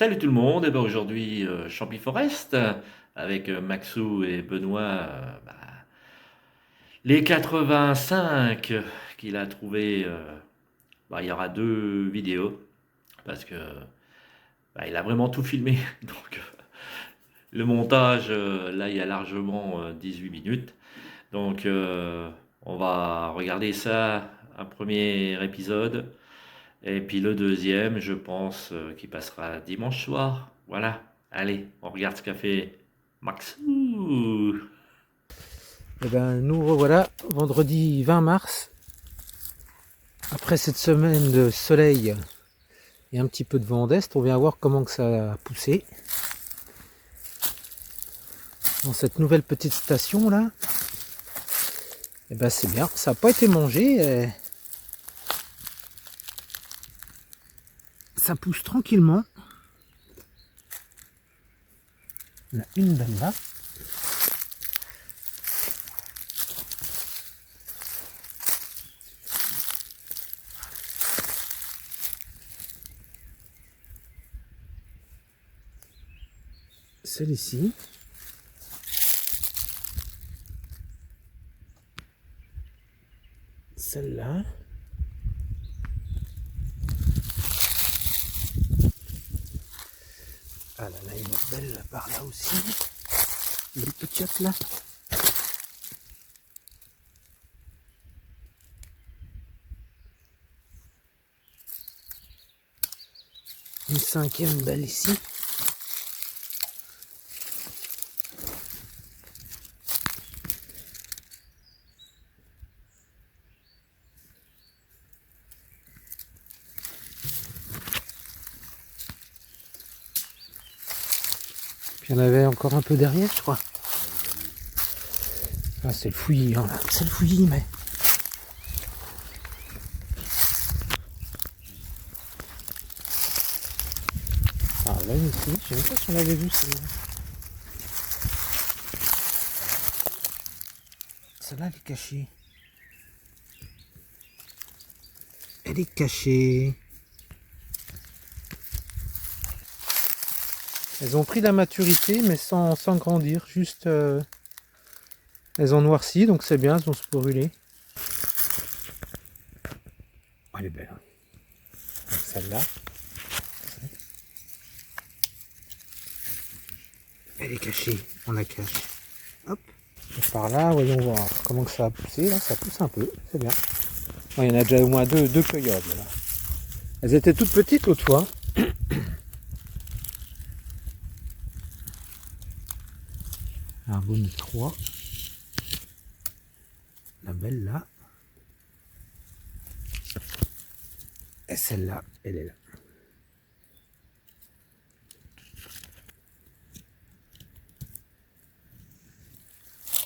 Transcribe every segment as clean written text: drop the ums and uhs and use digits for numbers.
Salut tout le monde, et ben aujourd'hui Champi Forest avec Maxou et Benoît, les 85 qu'il a trouvé, il y aura deux vidéos parce que il a vraiment tout filmé donc le montage là il y a largement 18 minutes donc on va regarder ça, un premier épisode et puis le deuxième je pense qu'il passera dimanche soir. Voilà, allez, on regarde ce qu'a fait Max. Ouh. Eh ben, nous revoilà, vendredi 20 mars, après cette semaine de soleil et un petit peu de vent d'est, on vient voir comment que ça a poussé dans cette nouvelle petite station là. Eh ben c'est bien, ça n'a pas été mangé, ça pousse tranquillement. On a une belle là. Celle-ci. Celle-là. Ah là, là, une autre belle là, par là aussi. Une petite là. Une cinquième belle ici. Puis il y en avait encore un peu derrière, je crois. Ah, c'est le fouillis, hein, là. C'est le fouillis, mais... Ah, là, ici, je ne sais pas si on l'avait vu, celle-là. Celle-là, elle est cachée. Elle est cachée. Elles ont pris la maturité, mais sans grandir. Juste, elles ont noirci, donc c'est bien, elles ont se brûler. Oh, elle est belle. Hein. Celle-là. Elle est cachée. On la cache. Hop. Et par là, voyons voir comment que ça a poussé. Là, ça pousse un peu. C'est bien. Oh, il y en a déjà au moins deux cueillottes. Là. Elles étaient toutes petites l'autre fois. Un bon 3. La belle là. Et celle-là, elle est là.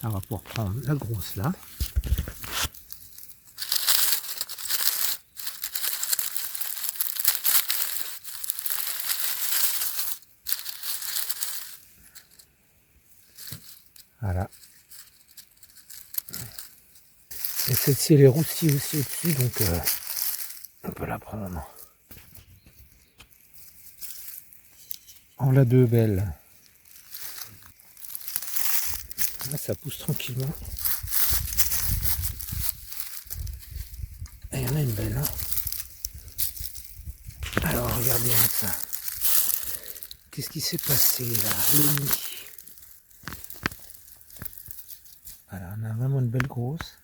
On va pouvoir prendre la grosse là. Voilà. Et celle-ci elle est roussie aussi au-dessus, donc on peut la prendre. En la deux belle. Là ça pousse tranquillement. Et il y en a une belle. Hein. Alors regardez ça. Qu'est-ce qui s'est passé là? Le nid. Voilà, on a vraiment une belle grosse.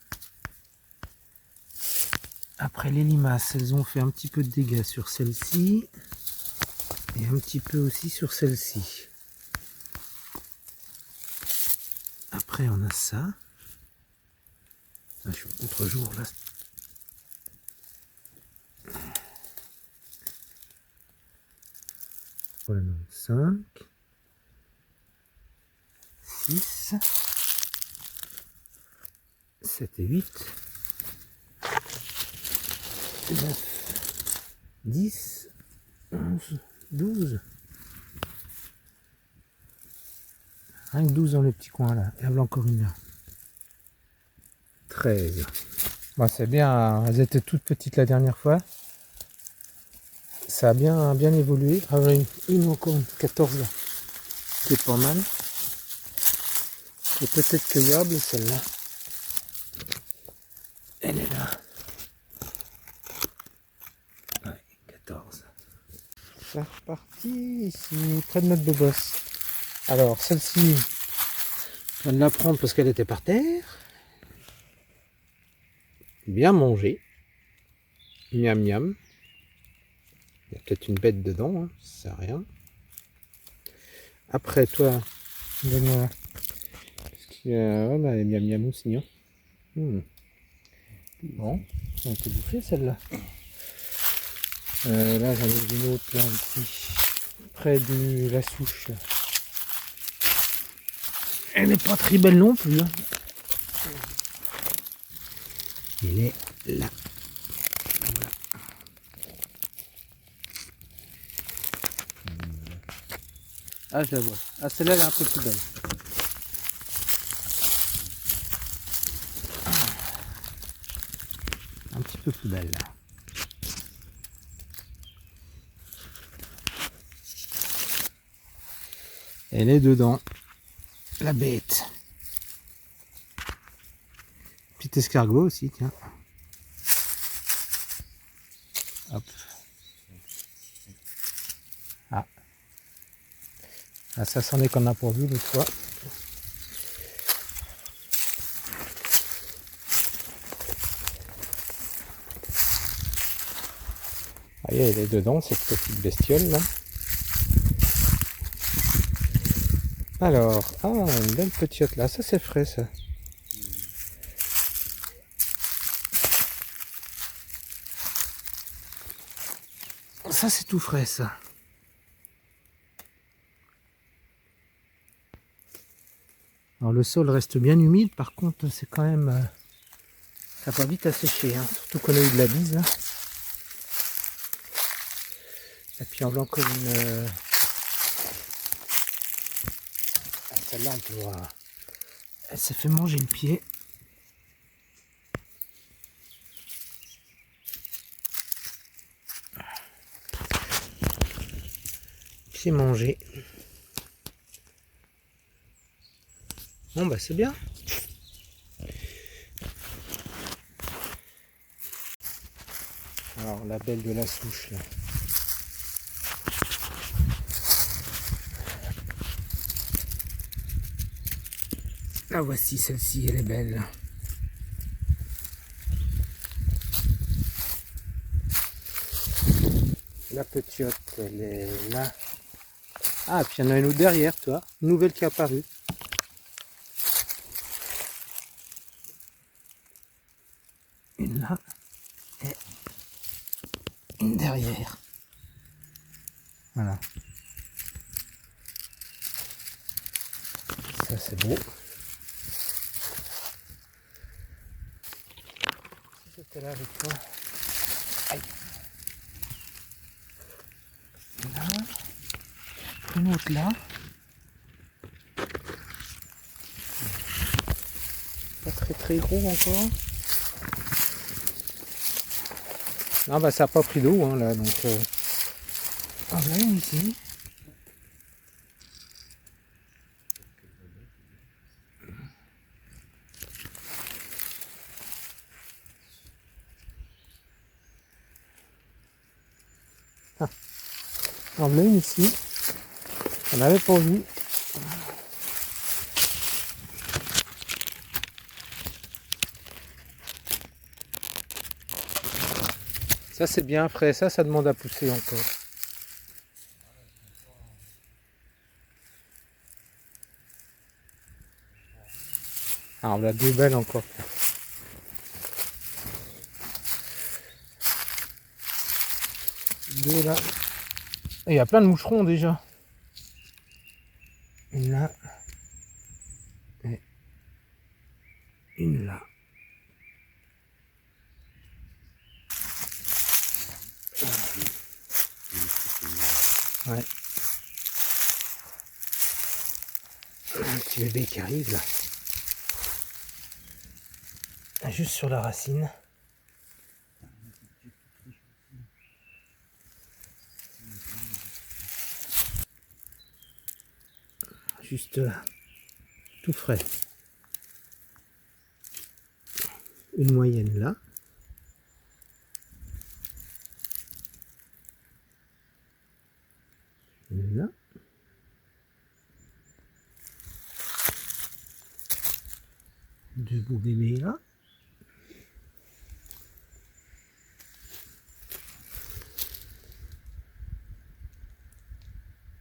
Après les limaces, elles ont fait un petit peu de dégâts sur celle-ci. Et un petit peu aussi sur celle-ci. Après on a ça. Ah, je suis au contre-jour là. Voilà, 5, 6, 7 et 8, 9, 10, 11, 12. Rien que 12 dans le petit coin là. Et voilà encore une là. 13. Bon, c'est bien, elles étaient toutes petites la dernière fois. ça a bien évolué. Ah ouais, une encore, une 14 là. C'est pas mal. Et peut-être cueillable celle-là. Elle est là. Ouais, 14. C'est reparti ici, près de notre bobosse. Alors, celle-ci, on va la prendre parce qu'elle était par terre. Bien mangée. Miam miam. Il y a peut-être une bête dedans, hein, ça sert à rien. Après, toi, donne-moi. Voilà, elle est miam miam aussi. Hein. Bon, elle a été bouffée celle-là. Là, j'en ai une autre là, ici, près de la souche. Elle n'est pas très belle non plus. Hein. Elle est là. Voilà. Ah, je la vois. Ah, celle-là, elle est un peu plus belle. Un petit peu plus belle là. Elle est dedans. La bête. Petit escargot aussi, tiens. Hop. Ah. Ah, ça c'en est qu'on n'a pas vu l'autre fois. Ah, elle est dedans, cette petite bestiole là. Alors, ah, une belle petite là, ça c'est frais ça. Ça c'est tout frais ça. Alors le sol reste bien humide, par contre c'est quand même... ça va vite à sécher, hein. Surtout qu'on a eu de la bise. Hein. Et puis on a encore une... celle-là on peut voir. Elle s'est fait manger le pied. Pied mangé. Bon bah c'est bien. Alors la belle de la souche là. La voici celle-ci, elle est belle. La petite, elle est là. Ah, puis il y en a une autre derrière, toi. Une nouvelle qui est apparue. Une là. Et une derrière. Voilà. Ça, c'est beau. Si j'étais là avec toi. Aïe. Là. Une autre là. Pas très gros encore. Non bah ça n'a pas pris d'eau hein, là donc. Ah là une ici. Ah. En voilà une ici. On n'avait pas vu. Ça c'est bien frais, ça demande à pousser encore. Ah, on a deux belles encore. Deux là. Et il y a plein de moucherons déjà. Une là. Et une là. Ouais. Un petit bébé qui arrive là. Juste sur la racine. juste là, tout frais. Une moyenne là. Une là. Deux beaux bébés là.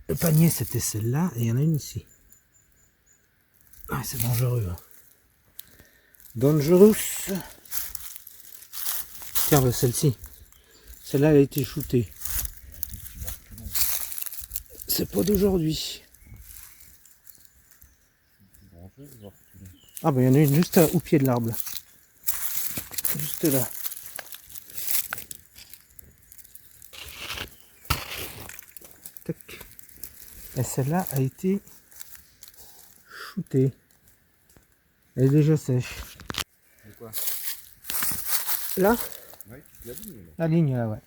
Le panier c'était celle-là et il y en a une ici. Ah, c'est dangereux. Hein. Dangerous. Tiens, bah, celle-ci. Celle-là elle a été shootée. C'est pas d'aujourd'hui. Ah bah il y en a une juste au pied de l'arbre. Juste là. Tac. Et celle-là a été shootée. Elle est déjà sèche. De quoi? Là, Ouais, la ligne là. la ligne là, ouais.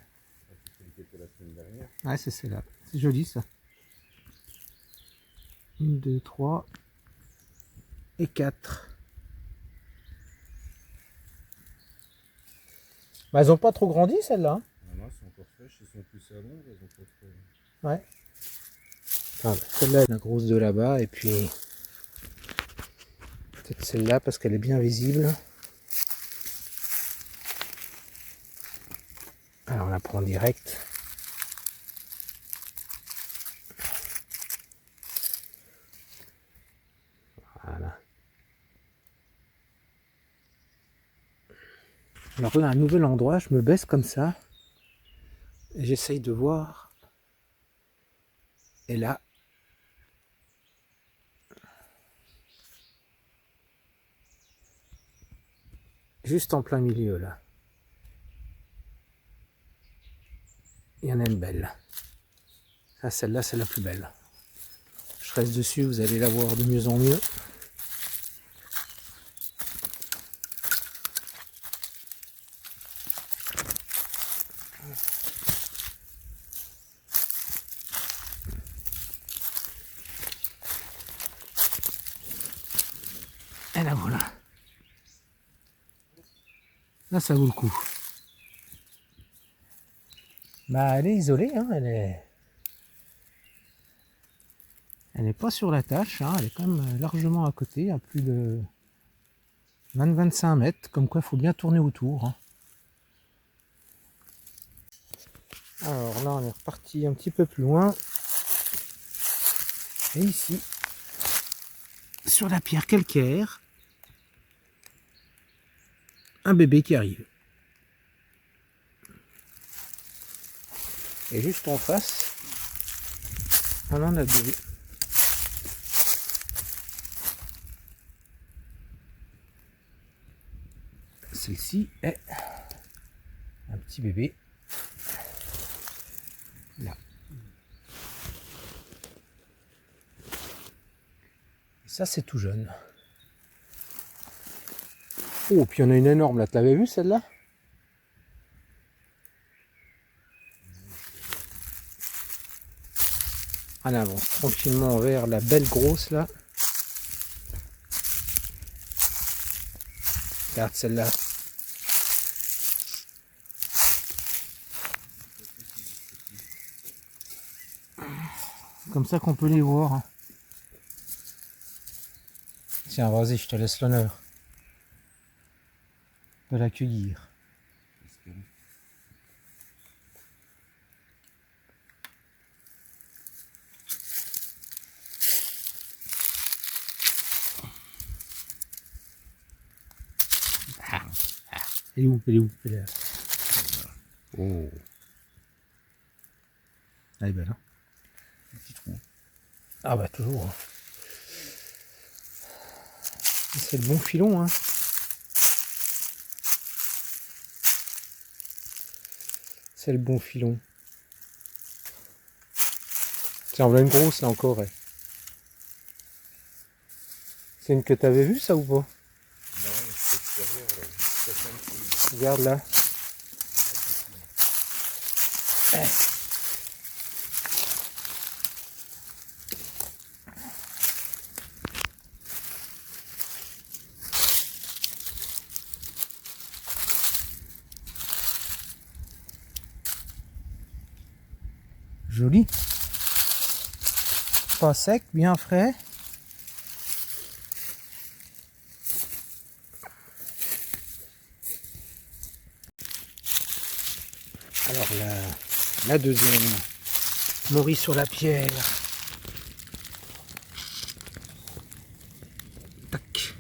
C'est celle qui était la semaine dernière. Ouais, c'est celle-là. C'est joli ça. 1, 2, 3 et 4. Bah, elles ont pas trop grandi celles-là. Hein. Ah non, elles sont encore fraîches, elles sont plus à l'ombre, elles ont pas trop... Ouais. Ah, celle-là, la grosse de là-bas, et puis peut-être celle-là parce qu'elle est bien visible. Alors on la prend direct. Voilà. Alors là, un nouvel endroit, je me baisse comme ça. Et j'essaye de voir. Et là, juste en plein milieu là, il y en a une belle. Ah, celle-là, c'est la plus belle. Je reste dessus, vous allez la voir de mieux en mieux. Et la voilà. Là, ça vaut le coup. Bah, elle est isolée, hein, elle n'est pas sur la tâche, hein, elle est quand même largement à côté, à plus de 20-25 mètres, comme quoi il faut bien tourner autour. Hein. Alors là, on est reparti un petit peu plus loin. Et ici, sur la pierre calcaire, un bébé qui arrive. Et juste en face, on en a deux. Celle-ci est un petit bébé. Là. Et ça, c'est tout jeune. Oh, puis il y en a une énorme là. Tu l'avais vue celle-là? On avance tranquillement vers la belle grosse là. Regarde celle-là. Comme ça qu'on peut les voir. Hein. Tiens, vas-y, je te laisse l'honneur de l'accueillir. Elle est où? Elle est où? Elle est là. Oh. Elle est belle, hein? Petit trou. Ah bah toujours. Hein. C'est le bon filon, hein. C'est le bon filon. Tiens, voilà une grosse là encore. Ouais. C'est une que t'avais vue ça ou pas? Non, c'est derrière là. Regarde là. Joli. Pas sec, bien frais. Alors la deuxième. Maurice sur la pierre. Tac.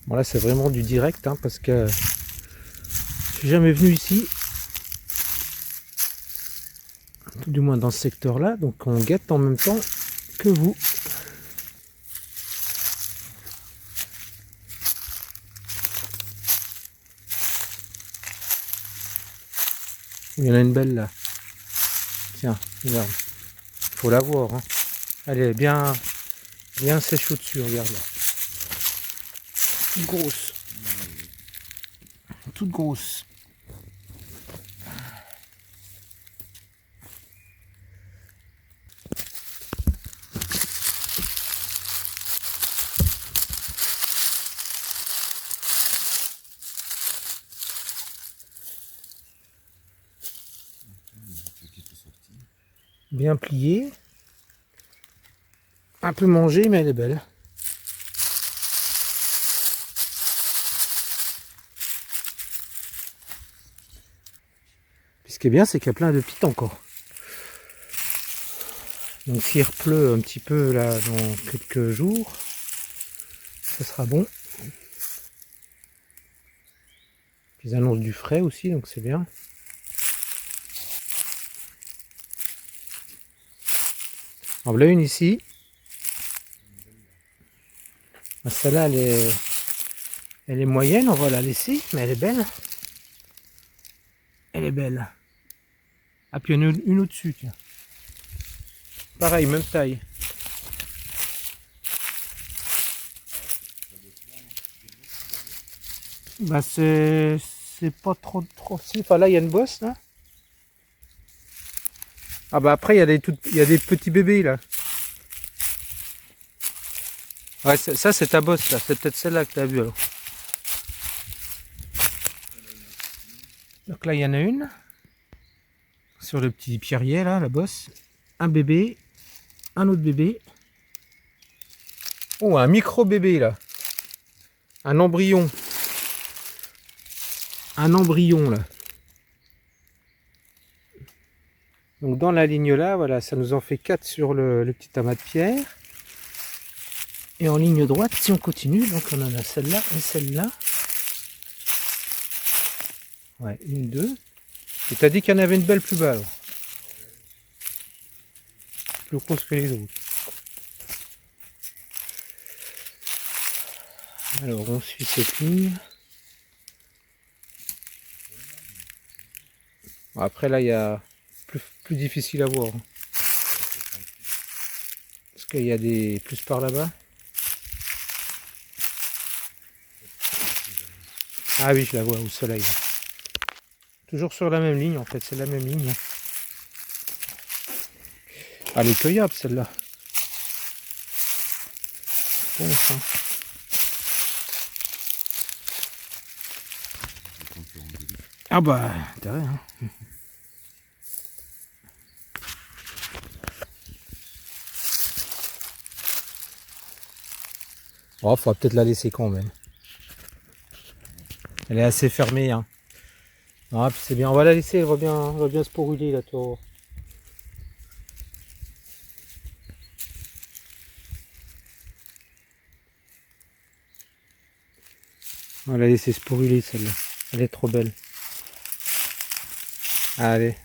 Bon là c'est vraiment du direct hein, parce que je suis jamais venu ici. Tout du moins dans ce secteur là, donc on guette en même temps que vous. Il y en a une belle là. Tiens, regarde. Faut la voir. Hein. Elle est bien sèche au-dessus, regarde là. Toute grosse. Toute grosse. Bien pliée. Un peu mangée, mais elle est belle. Puis ce qui est bien, c'est qu'il y a plein de petites encore. Donc s'il repleut un petit peu là dans quelques jours, ça sera bon. Ils annoncent du frais aussi, donc c'est bien. En voilà une ici. Celle-là, elle est moyenne, on va la laisser, mais elle est belle. Elle est belle. Ah, puis il y en a une au-dessus, tiens. Pareil, même taille. Bah c'est pas trop si. Enfin là il y a une bosse là. Ah bah après il y a des petits bébés là. Ouais ça c'est ta bosse là, c'est peut-être celle-là que tu as vue alors. Donc là il y en a une. Sur le petit pierrier là, la bosse. Un bébé. Un autre bébé. Oh un micro bébé là. Un embryon. Un embryon là. Donc dans la ligne là, voilà, ça nous en fait 4 sur le petit amas de pierre. Et en ligne droite, si on continue, donc on en a celle-là et celle-là. Ouais, une, deux. Et t'as dit qu'il y en avait une belle plus bas alors. Plus grosse que les autres. Alors on suit cette ligne. Bon, après là il y a plus difficile à voir. Hein. Parce qu'il y a des plus par là-bas. Ah oui je la vois au soleil. Toujours sur la même ligne en fait, c'est la même ligne. Ah, elle est cueillable celle-là. Bon ça. Ah bah, intérêt hein. Oh, faudra peut-être la laisser quand même. Elle est assez fermée hein. Ah puis c'est bien, on va la laisser, elle va bien se pourruler là toi. On va la laisser se pourruler celle-là. Elle est trop belle. Allez.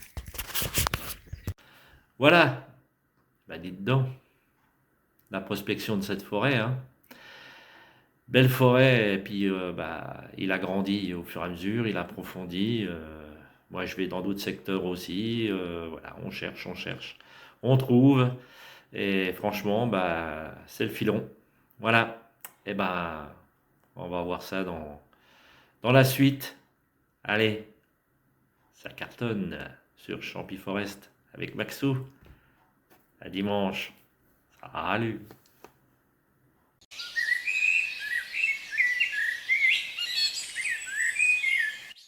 Voilà, bah dites donc, la prospection de cette forêt, hein. Belle forêt, et puis bah, il a grandi au fur et à mesure, il approfondit. Moi, je vais dans d'autres secteurs aussi. Voilà, on cherche, on trouve, et franchement, bah, c'est le filon. Voilà, et ben, on va voir ça dans la suite. Allez, ça cartonne sur Champy Forest avec Maxou. À dimanche. Salut!